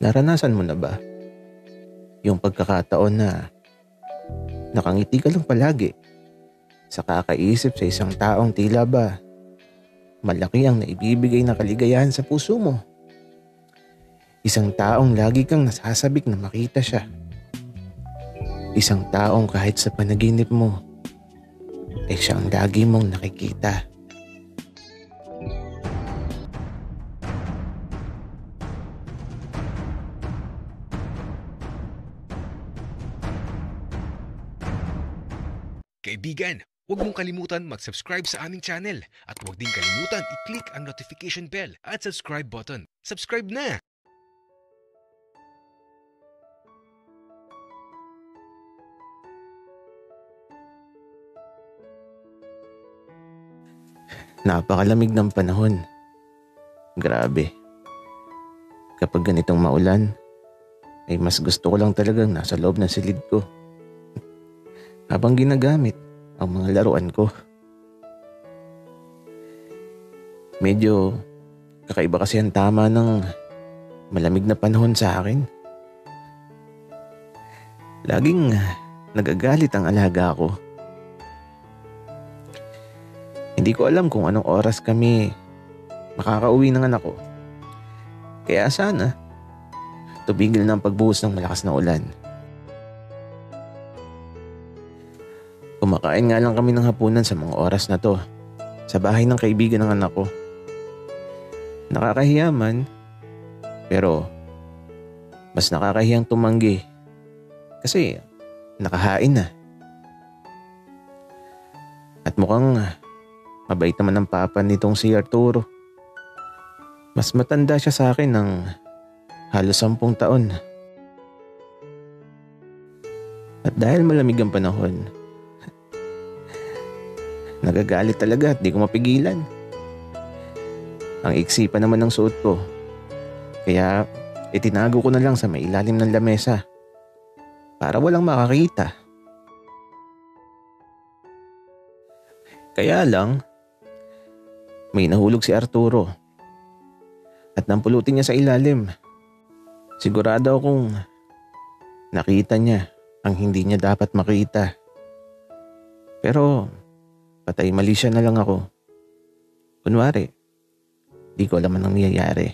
Naranasan mo na ba yung pagkakataon na nakangiti ka lang palagi sa kakaisip sa isang taong tila ba malaki ang naibibigay na kaligayahan sa puso mo? Isang taong lagi kang nasasabik na makita siya. Isang taong kahit sa panaginip mo, siya ang lagi mong nakikita. Kaibigan, huwag mong kalimutan mag-subscribe sa aming channel at huwag din kalimutan i-click ang notification bell at subscribe button. Subscribe na! Napakalamig ng panahon. Grabe. Kapag ganitong maulan, ay mas gusto ko lang talagang nasa loob ng silid ko habang ginagamit ang mga laruan ko. Medyo kakaiba kasi ang tama ng malamig na panahon sa akin. Laging nagagalit ang alaga ko. Hindi ko alam kung anong oras kami makakauwi ng anak ko. Kaya sana tumigil ng pagbuhos ng malakas na ulan. Kumakain nga lang kami ng hapunan sa mga oras na to sa bahay ng kaibigan ng anak ko. Nakakahiya man, pero mas nakakahiyang tumanggi kasi nakahain na. At mukhang mabait naman ang papa nitong si Arturo. Mas matanda siya sa akin ng halos 10 taon. At dahil malamig ang panahon, nagagalit talaga at di ko mapigilan. Ang iksi pa naman ng suot ko, kaya itinago ko na lang sa may ilalim ng lamesa para walang makakita. Kaya lang, may nahulog si Arturo at nampulutin niya sa ilalim. Sigurado akong nakita niya ang hindi niya dapat makita. Pero patay mali siya na lang ako. Kunwari, di ko alam anong nangyayari.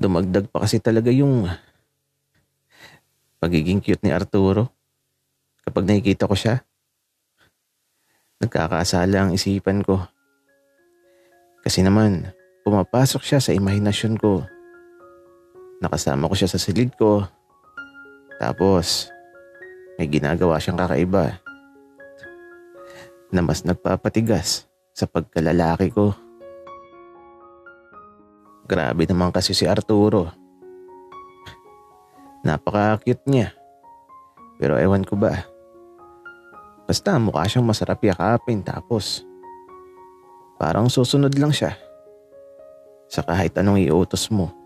Dumagdag pa kasi talaga yung pagiging cute ni Arturo. Kapag nakikita ko siya, nagkakasala ang isipan ko. Kasi naman, pumapasok siya sa imahinasyon ko. Nakasama ko siya sa silid ko. Tapos, may ginagawa siyang kakaiba na mas nagpapatigas sa pagkalalaki ko. Grabe naman kasi si Arturo. Napaka-cute niya. Pero ewan ko ba, basta mukha siyang masarap yakapin tapos parang susunod lang siya sa kahit anong iutos mo.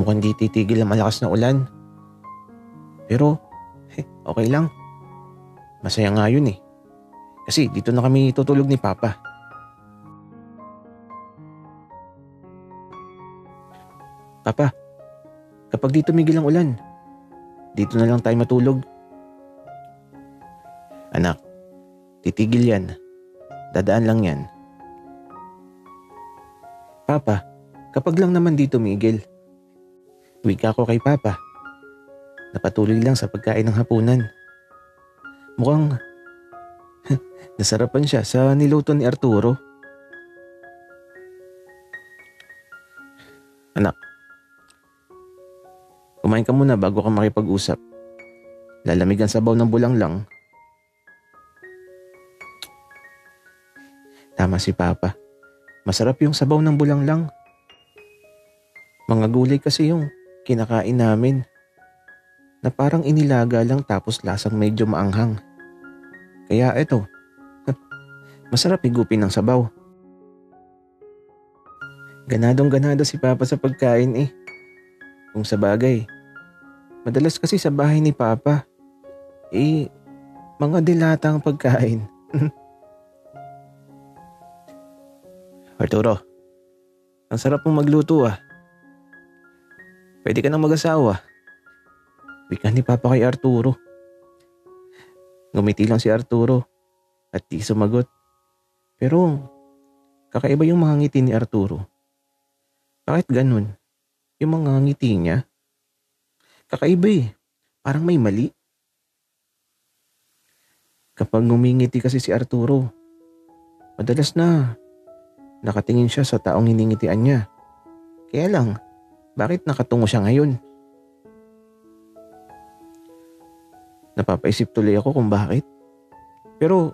Mukhang di titigil ang malakas na ulan. Pero, okay lang. Masaya nga yun eh. Kasi dito na kami tutulog ni Papa. Papa, kapag di tumigil ang ulan, dito na lang tayo matulog. Anak, titigil yan. Dadaan lang yan. Papa, kapag lang naman di tumigil. Wika ko kay Papa. Napatuloy lang sa pagkain ng hapunan. Mukhang nasarapan siya sa niluto ni Arturo. Anak, kumain ka muna bago ka makipag-usap. Lalamig ang sabaw ng bulanglang. Tama si Papa. Masarap yung sabaw ng bulanglang. Mga gulay kasi yung kinakain namin na parang inilaga lang tapos lasang medyo maanghang. Kaya eto, masarap higupin ng sabaw. Ganadong ganado si Papa sa pagkain eh. Kung sa bagay, madalas kasi sa bahay ni Papa, mga dilata ang pagkain. Arturo, ang sarap mong magluto ah. Pwede ka nang mag-asawa. Wika ni Papa kay Arturo. Ngumiti lang si Arturo at di sumagot. Pero kakaiba yung mga ngiti ni Arturo. Bakit ganun? Yung mga ngiti niya? Kakaiba eh. Parang may mali. Kapag ngumingiti kasi si Arturo, madalas na nakatingin siya sa taong hiningitian niya. Kaya lang, bakit nakatungo siya ngayon? Napapaisip tuloy ako kung bakit. Pero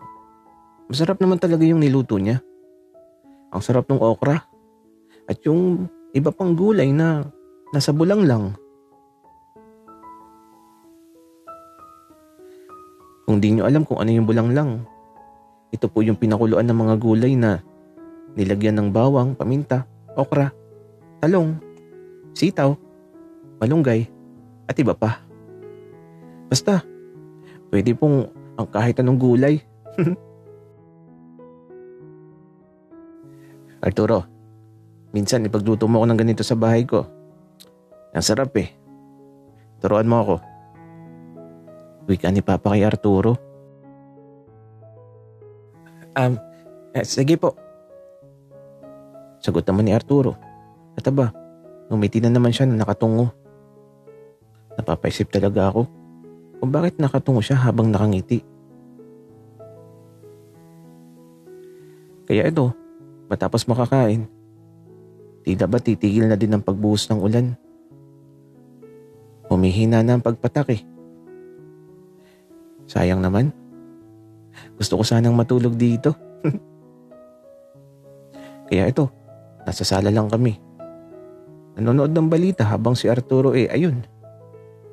masarap naman talaga yung niluto niya. Ang sarap ng okra. At yung iba pang gulay na nasa bulang lang. Kung di nyo alam kung ano yung bulang lang, ito po yung pinakuluan ng mga gulay na nilagyan ng bawang, paminta, okra, talong, sitaw, malunggay, at iba pa. Basta, pwede pong ang kahit anong gulay. Arturo, minsan ipagluto mo ako ng ganito sa bahay ko. Ang sarap eh. Turuan mo ako. Wika ni Papa kay Arturo. Sige po. Sagot naman ni Arturo. At aba, ngumiti na naman siya na nakatungo. Napapaisip talaga ako kung bakit nakatungo siya habang nakangiti. Kaya ito, matapos makakain, tila ba titigil na din ang pagbuhos ng ulan. Humihina na ang pagpatak eh. Sayang naman. Gusto ko sanang matulog dito. Kaya ito, nasa sala lang kami. Nanonood ng balita habang si Arturo ayun,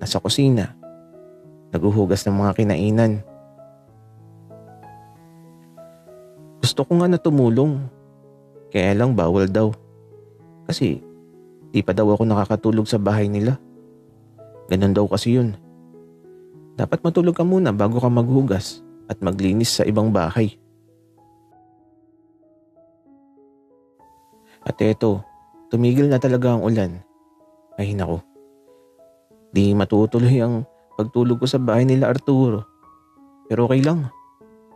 nasa kusina. Naguhugas ng mga kinainan. Gusto ko nga na tumulong. Kaya lang bawal daw. Kasi di pa daw ako nakakatulog sa bahay nila. Ganun daw kasi yun. Dapat matulog ka muna bago ka maghugas at maglinis sa ibang bahay. At eto, tumigil na talaga ang ulan. Ay nako, di matutuloy ang pagtulog ko sa bahay nila Arturo. Pero okay lang,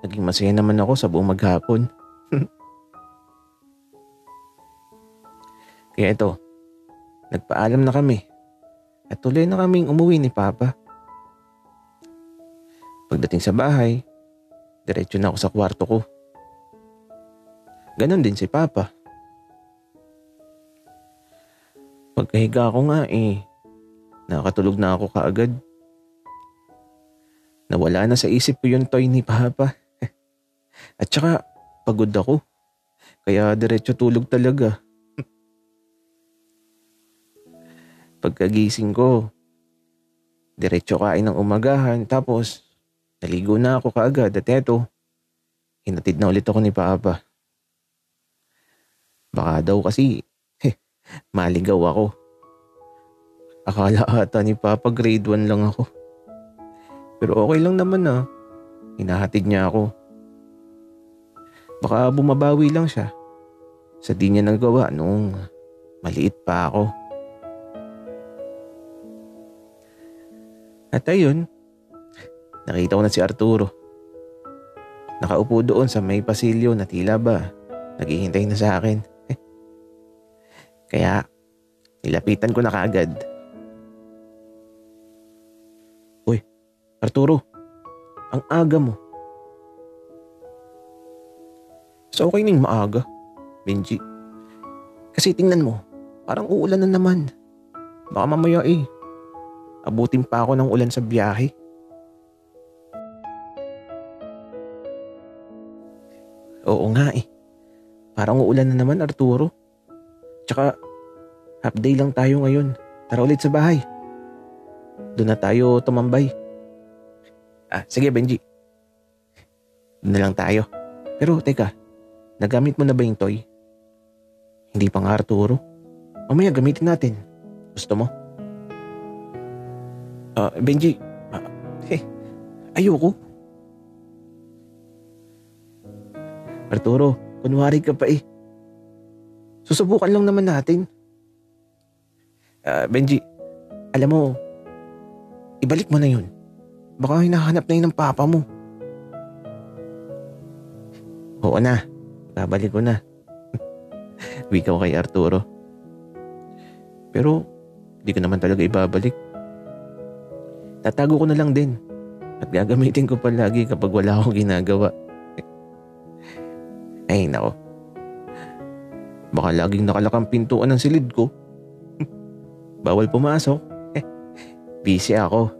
naging masaya naman ako sa buong maghapon. Kaya eto, nagpaalam na kami at tuloy na kaming umuwi ni Papa. Pagdating sa bahay, diretso na ako sa kwarto ko. Ganon din si Papa. Pagkahiga ko nga nakatulog na ako kaagad. Nawala na sa isip ko yung toy ni Papa. At saka pagod ako. Kaya diretso tulog talaga. Pagkagising ko, diretso kain ng umagahan tapos naligo na ako kaagad at eto, hinatid na ulit ako ni Papa. Baka daw kasi maligaw ako. Akala ata ni Papa grade 1 lang ako. Pero okay lang naman hinahatid niya ako. Baka bumabawi lang siya sa di niya nagawa noong maliit pa ako. At ayun, nakita ko na si Arturo. Nakaupo doon sa may pasilyo na tila ba naghihintay na sa akin. Kaya nilapitan ko na kaagad. Uy, Arturo, ang aga mo. So okay ning maaga, Benji. Kasi tingnan mo, parang uulan na naman. Baka mamaya abutin pa ako ng ulan sa biyahe. Oo nga parang uulan na naman Arturo. Tsaka half day lang tayo ngayon. Tara ulit sa bahay. Doon na tayo tumambay. Sige Benji. Doon na lang tayo. Pero teka, nagamit mo na ba yung toy? Hindi pa nga Arturo. Mamaya gamitin natin. Gusto mo? Benji, ah, eh, ayoko. Arturo, kunwari ka pa eh. Susubukan lang naman natin. Benji, alam mo, ibalik mo na yun. Baka hinahanap na yun ng papa mo. Oo na, babalik ko na. Wika ko kay Arturo. Pero, di ko naman talaga ibabalik. Tatago ko na lang din. At gagamitin ko palagi kapag wala akong ginagawa. Ay, nako. Baka laging nakalakang pintuan ng silid ko. Bawal pumasok. Busy ako.